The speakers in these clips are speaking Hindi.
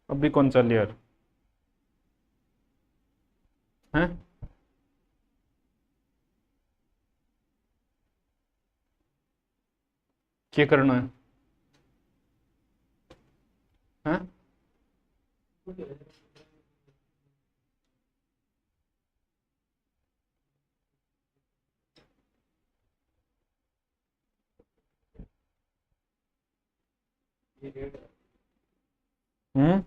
अभी कौन सा लेयर है? क्या करना है? हैं? हम्म।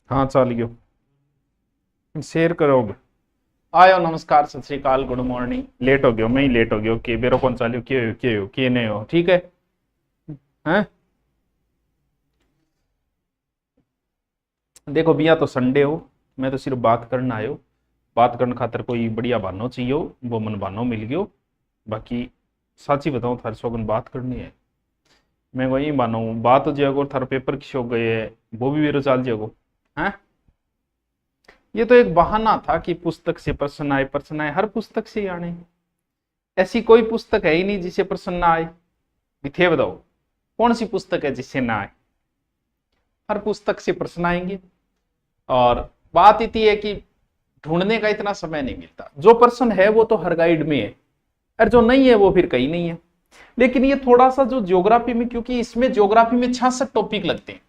हाँ चलियो, शेयर करो अब। आयो, नमस्कार, सत श्री अकाल, गुड मॉर्निंग। लेट हो गयो, मैं ही लेट हो गयो कि बेरो कौन चालियो, के नहीं हो, ठीक है? हैं? देखो भैया, तो संडे हो, मैं तो सिर्फ बात करना आयो। बात करने खातर कोई बढ़िया बहानो चाहिए, वो मन बहानो मिल गयो। बाकी साची बताऊं, थारे सोगन बात करनी है। मैं वही बहानो हूँ, बात हो जाएगो, थारा पेपर किस हो गए है, वो भी मेरे चाल जाएगो। हैं? ये तो एक बहाना था कि पुस्तक से प्रश्न आए, हर पुस्तक से ही आने। ऐसी कोई पुस्तक है ही नहीं जिसे प्रश्न ना आए। थे बताओ, कौन सी पुस्तक है जिससे ना आए? हर पुस्तक से प्रश्न आएंगे। और बात इतनी है कि ढूंढने का इतना समय नहीं मिलता। जो प्रश्न है वो तो हर गाइड में है, और जो नहीं है वो फिर कहीं नहीं है। लेकिन ये थोड़ा सा जो ज्योग्राफी में, क्योंकि इसमें ज्योग्राफी में 66 टॉपिक लगते हैं,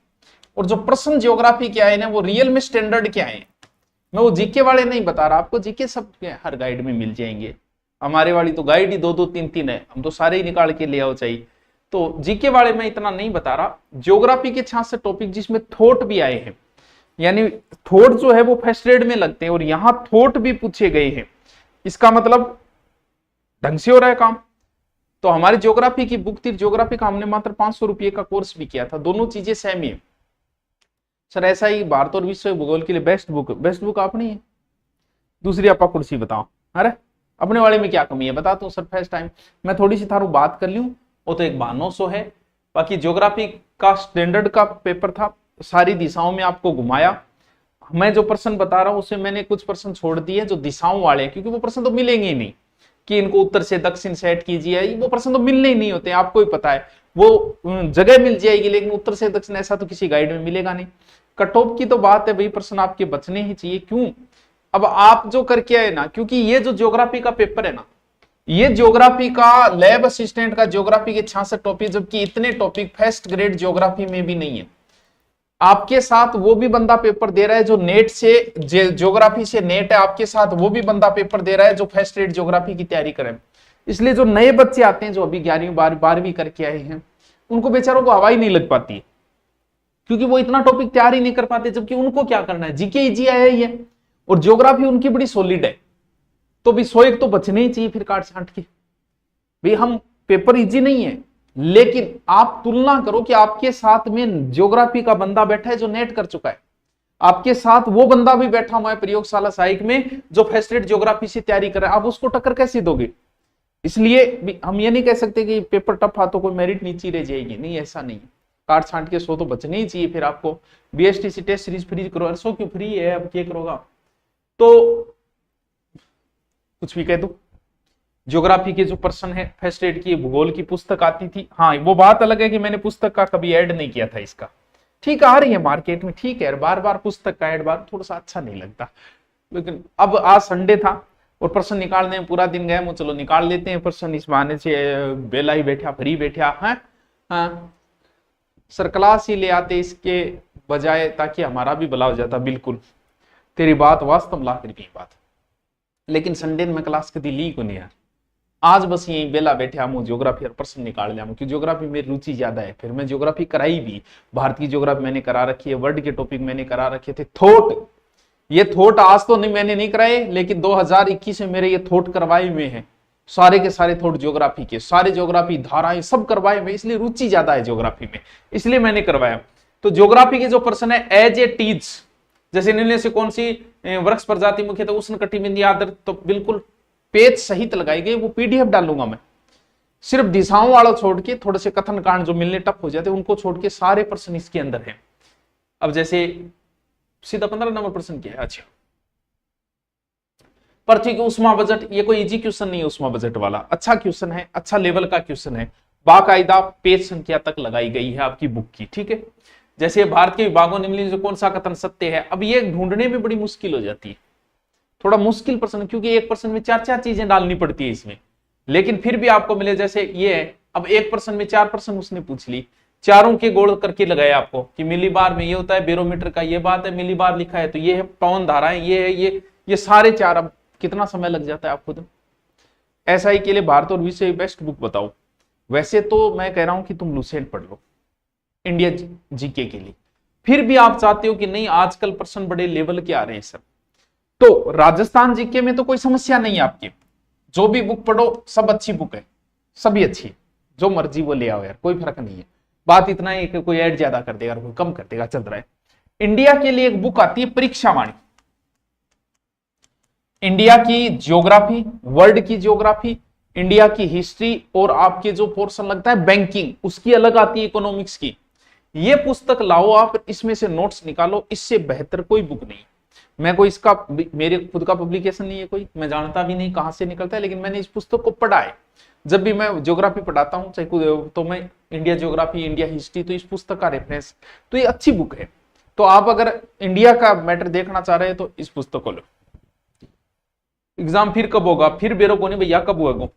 और जो प्रश्न ज्योग्राफी के आए ना वो रियल में स्टैंडर्ड के आए हैं। मैं वो जीके वाले नहीं बता रहा आपको, जीके सब हर गाइड में मिल जाएंगे। हमारे वाली तो गाइड ही दो दो तीन तीन है, हम तो सारे ही निकाल के ले आओ चाहिए। तो जीके वाले में इतना नहीं बता रहा। ज्योग्राफी के 66 टॉपिक जिसमें थॉट भी आए हैं, यानी थॉट जो है वो फर्स्ट ग्रेड में लगते हैं, और यहां थॉट भी पूछे गए हैं। इसका मतलब ढंग से हो रहा है काम। तो हमारी ज्योग्राफी की बुक थी, ज्योग्राफी का हमने मात्र 500 रुपये का कोर्स भी किया था। दोनों चीजें सेम ही है सर। ऐसा ही भारत और विश्व भूगोल के लिए बेस्ट बुक अपनी है। दूसरी आपा कुर्सी बताओ। अरे अपने वाले में क्या कमी है बताता हूँ सर। फर्स्ट टाइम मैं थोड़ी सी थारू बात कर लूँ, वो तो एक बहानो सो है। बाकी ज्योग्राफी का स्टैंडर्ड का पेपर था, सारी दिशाओं में आपको घुमाया। मैं जो प्रश्न बता रहा हूं उससे मैंने कुछ प्रश्न छोड़ दिए जो दिशाओं वाले हैं, क्योंकि वो प्रश्न तो मिलेंगे ही नहीं कि इनको उत्तर से दक्षिण सेट कीजिए। वो प्रश्न तो मिलने ही नहीं होते, आपको ही पता है। वो जगह मिल जाएगी लेकिन उत्तर से दक्षिण ऐसा तो किसी गाइड में मिलेगा नहीं। कट ऑफ की तो बात है, वही प्रश्न आपके बचने ही चाहिए। क्यों? अब आप जो करके आए ना, क्योंकि ये जो ज्योग्राफी का पेपर है ना, ये ज्योग्राफी का लैब असिस्टेंट का ज्योग्राफी के 66 टॉपिक, जबकि इतने टॉपिक फर्स्ट ग्रेड ज्योग्राफी में भी नहीं है। आपके साथ वो भी बंदा पेपर दे रहा है जो नेट से, ज्योग्राफी से नेट है आपके साथ, वो भी बंदा पेपर दे रहा है जो फर्स्ट ग्रेड ज्योग्राफी की तैयारी करे। इसलिए जो नए बच्चे आते हैं, जो अभी 11वीं 12वीं करके आए हैं, उनको बेचारों को हवा ही नहीं लग पाती है, क्योंकि वो इतना टॉपिक तैयार ही नहीं कर पाते। जबकि उनको क्या करना है, जीके इजी आया ही है और ज्योग्राफी उनकी बड़ी सॉलिड है। तो भी 100 एक तो बचने ही चाहिए फिर काट छांट के। भाई हम पेपर इजी नहीं है, लेकिन आप तुलना करो कि आपके साथ में ज्योग्राफी का बंदा बैठा है जो नेट कर चुका है, आपके साथ वो बंदा भी बैठा हुआ है प्रयोगशाला सहायक में जो फर्स्ट ग्रेड ज्योग्राफी से तैयारी कर रहा है, आप उसको टक्कर कैसे दोगे? इसलिए हम ये नहीं कह सकते कि पेपर टफ था तो कोई मेरिट नीचे रह जाएगी, नहीं, ऐसा नहीं। काट छांट के 100 तो बचने ही चाहिए। फिर आपको बीएसटीसी टेस्ट सीरीज फ्री करो, 100 क्यों फ्री है, अब क्या करोगा? तो कुछ भी कह दो, ज्योग्राफी के जो प्रश्न है फर्स्ट एड की, भूगोल की पुस्तक आती थी। हाँ वो बात अलग है कि मैंने पुस्तक का कभी ऐड नहीं किया था इसका। ठीक आ रही है मार्केट में, ठीक है, बार बार पुस्तक का ऐड बार थोड़ा सा अच्छा नहीं लगता। लेकिन अब आज संडे था और प्रश्न निकालने में पूरा दिन गया, चलो निकाल लेते हैं प्रश्न, इस बहाने से बेला ही बैठा, फ्री बैठा है। हाँ सर क्लास ही ले आते इसके बजाय, ताकि हमारा भी भला हो जाता। बिल्कुल तेरी बात वास्तव लाख रुपये की बात, लेकिन संडे में क्लास कभी ली को नहीं यार। आज बस यही बेला बैठे हम ज्योग्राफी और प्रश्न निकाल लिया, क्योंकि ज्योग्राफी में रुचि ज्यादा है। फिर मैं ज्योग्राफी कराई भी, भारत की ज्योग्राफी मैंने करा रखी है, वर्ल्ड के टॉपिक मैंने करा रखे थे। थॉट, ये थॉट आज तो नहीं मैंने नहीं कराए, लेकिन 2021 में मेरे ये थॉट करवाए हुए हैं, सारे के सारे थॉट ज्योग्राफी के, सारे ज्योग्राफी धाराएं सब करवाए हुए, इसलिए रुचि ज्यादा है ज्योग्राफी में, इसलिए मैंने करवाया। तो ज्योग्राफी के जो प्रश्न है एज ए टीज, जैसे निम्न से कौन सी वृक्ष प्रजाति मुख्यतः उष्णकटिबंधीय आर्द्र, तो बिल्कुल पेज सहित लगाई गई, वो पीडीएफ डालूंगा मैं। सिर्फ दिशाओं वाला छोड़ के, थोड़े से कथन कांड जो मिलने टफ हो जाते उनको छोड़ के सारे प्रश्न इसके अंदर है। अब जैसे सीधा 15 नंबर प्रश्न क्या है, अच्छा पृथ्वी की उष्मा बजट, ये कोई इजी क्वेश्चन नहीं है उष्मा बजट वाला, अच्छा क्वेश्चन है, अच्छा लेवल का क्वेश्चन है, बाकायदा पेज संख्या तक लगाई गई है आपकी बुक की, ठीक है। जैसे भारत के विभागों निम्नलिखित में कौन सा कथन सत्य है, अब ये ढूंढने में बड़ी मुश्किल हो जाती है, थोड़ा मुश्किल प्रश्न, क्योंकि एक प्रश्न में चार चार चीजें डालनी पड़ती है इसमें, लेकिन फिर भी आपको मिले। जैसे ये है, अब एक प्रश्न में चार प्रश्न उसने पूछ ली, चारों के गोल करके लगाया आपको कि मिलीबार में ये होता है, बैरोमीटर का ये बात है, मिलीबार लिखा है तो ये है, पवन धाराएं ये है, ये सारे चार। अब कितना समय लग जाता है आप खुद। एसआई के लिए भारत और विश्व की बेस्ट बुक बताओ। वैसे तो मैं कह रहा हूं कि तुम लुसेंट पढ़ लो इंडिया जीके के लिए, फिर भी आप चाहते हो कि नहीं आजकल प्रश्न बड़े लेवल के आ रहे हैं सर, तो राजस्थान जीके में तो कोई समस्या नहीं है आपकी, जो भी बुक पढ़ो सब अच्छी बुक है, सभी अच्छी है, जो मर्जी वो ले आओ यार, कोई फर्क नहीं है। बात इतना है कि कोई ऐड ज्यादा कर देगा, कोई कम कर देगा, चल रहा है। इंडिया के लिए एक बुक आती है परीक्षा वाणी, इंडिया की ज्योग्राफी, वर्ल्ड की ज्योग्राफी, इंडिया की हिस्ट्री, और आपके जो पोर्शन लगता है बैंकिंग उसकी अलग आती है, इकोनॉमिक्स की। ये पुस्तक लाओ आप, इसमें से नोट्स निकालो, इससे बेहतर कोई बुक नहीं। मैं कोई इसका मेरे खुद का पब्लिकेशन नहीं है कोई, मैं जानता भी नहीं कहां से निकलता है, लेकिन मैंने इस पुस्तक को पढ़ा है। जब भी मैं ज्योग्राफी पढ़ाता हूं चाहे तो मैं इंडिया ज्योग्राफी, इंडिया हिस्ट्री, तो इस पुस्तक का रेफरेंस, तो ये अच्छी बुक है। तो आप अगर इंडिया का मैटर देखना चाह रहे हैं तो इस पुस्तक को लो। एग्जाम फिर कब होगा, फिर बेरोकोनी भैया कब हुआ?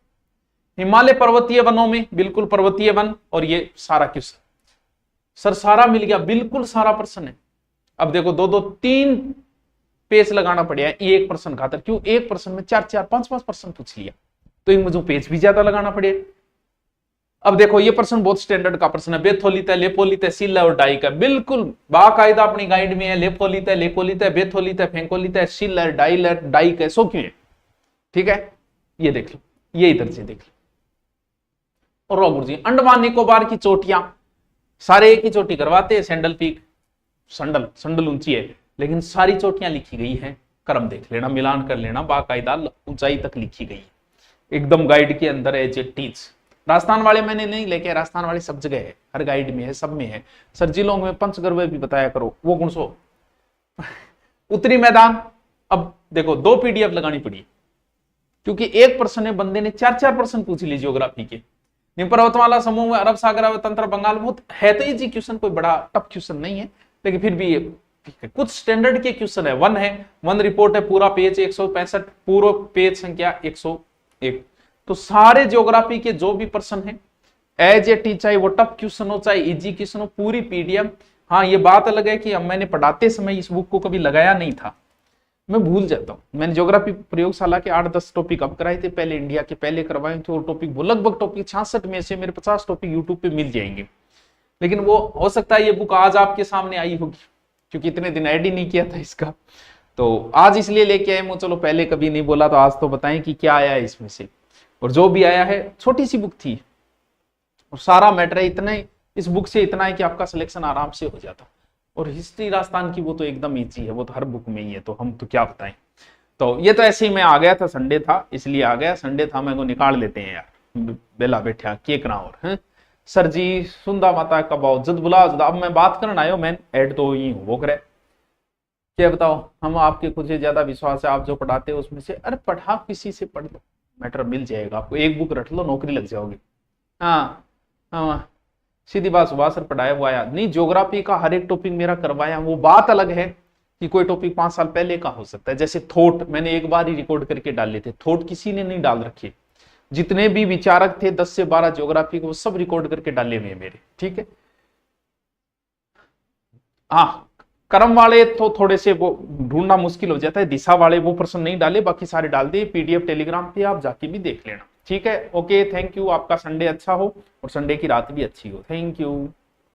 हिमालय पर्वतीय वनों में, बिल्कुल पर्वतीय वन, और ये सारा क्वेश्चन सर सारा मिल गया, बिल्कुल सारा प्रश्न है। अब देखो दो दो तीन पेज लगाना पड़ेगा एक प्रश्न खातर, क्यों? एक प्रश्न में चार चार पांच पांच प्रश्न पूछ लिया, तो एक मुझे पेज भी ज्यादा लगाना पड़ेगा। अब देखो ये प्रश्न बहुत स्टैंडर्ड का प्रश्न है, बेथोलित है, लेपोलित है, सिल और डाई का, बिल्कुल बाकायदा अपनी गाइड में है। लेपोलित है, लेकोलित है, बेथोलित है, फेंकोलित है, सिल है, डाई का, सो क्यों है? ठीक है, ये देख लो, ये इधर से देख लो। और रोबुर जी, अंडमान निकोबार की चोटियां सारे एक ही चोटी करवाते हैं, सैंडल पीक, संडल ऊंची है, लेकिन सारी चोटियां लिखी गई हैं, क्रम देख लेना, मिलान कर लेना, बाकायदा ऊंचाई तक लिखी गई है, एकदम गाइड के अंदर है। जे टीच राजस्थान वाले मैंने नहीं लेके, राजस्थान वाले सब जगह है, हर गाइड में है, सब में है। सर जिलों में पंचगर्भ भी बताया करो, वो कौन सो उत्तरी मैदान। अब देखो दो पीडीएफ लगानी पड़ी, क्योंकि एक प्रश्न है, बंदे ने चार चार प्रश्न पूछ ली ज्योग्राफी के। पर्वतमाला समूह में अरब सागर, तंत्र, बंगाल, बहुत है तो इजी क्वेश्चन, कोई बड़ा टफ क्वेश्चन नहीं है, लेकिन फिर भी कुछ स्टैंडर्ड के क्वेश्चन है। वन रिपोर्ट है, पूरा पेज 165, पूरा पेज संख्या 101। तो सारे ज्योग्राफी के जो भी प्रश्न है एज ए टी, चाहे वो टफ क्वेश्चन हो चाहे इजी क्वेश्चन हो, पूरी पीडीएफ। हाँ ये बात अलग है कि अब मैंने पढ़ाते समय इस बुक को कभी लगाया नहीं था, मैं भूल जाता हूँ। मैंने ज्योग्राफी प्रयोगशाला के 8-10 टॉपिक अब कराए थे, पहले इंडिया के पहले करवाए थे, और टॉपिक वो लगभग टॉपिक 66 में से मेरे 50 टॉपिक यूट्यूब पे मिल जाएंगे। लेकिन वो हो सकता है ये बुक आज आपके सामने आई होगी, क्योंकि इतने दिन ऐड ही नहीं किया था इसका, तो आज इसलिए लेके आए। मैं चलो पहले कभी नहीं बोला तो आज तो बताएं कि क्या आया है इसमें से। और जो भी आया है छोटी सी बुक थी, और सारा मैटर है, इतना ही इस बुक से इतना है कि आपका सिलेक्शन आराम से हो जाता। और हिस्ट्री राजस्थान की वो तो एकदम ईजी है, वो तो हर बुक में ही है, तो हम तो क्या बताएं। तो ये तो ऐसे ही मैं आ गया था, संडे था इसलिए आ गया, संडे था मैं को निकाल लेते हैं यार, बेला बैठा के करा। और है सर जी सुंदा माता कब आओ, जद बुला जद। अब मैं बात करना आयो, मैं ऐड तो ही वो करे, क्या बताओ, हम आपके खुद से ज्यादा विश्वास है, आप जो पढ़ाते हो उसमें से। अरे पढ़ा किसी से पढ़ लो, मैटर मिल जाएगा आपको, एक बुक रट लो नौकरी लग जाओगे। हाँ हाँ सीधी बात, सुभाष सर पढ़ाया वो आया नहीं, ज्योग्राफी का हर एक टॉपिक मेरा करवाया। वो बात अलग है कि कोई टॉपिक 5 साल पहले का हो सकता है, जैसे थॉट मैंने एक बार ही रिकॉर्ड करके डाले थे, थॉट किसी ने नहीं डाल रखे, जितने भी विचारक थे 10 से 12 ज्योग्राफी को, वो सब रिकॉर्ड करके डाले हुए मेरे। ठीक है, हाँ क्रम वाले तो थोड़े से वो ढूंढना मुश्किल हो जाता है, दिशा वाले वो प्रश्न नहीं डाले, बाकी सारे डाल दिए पीडीएफ टेलीग्राम पे, आप जाके भी देख लेना। ठीक है, ओके, थैंक यू, आपका संडे अच्छा हो और संडे की रात भी अच्छी हो। Thank you.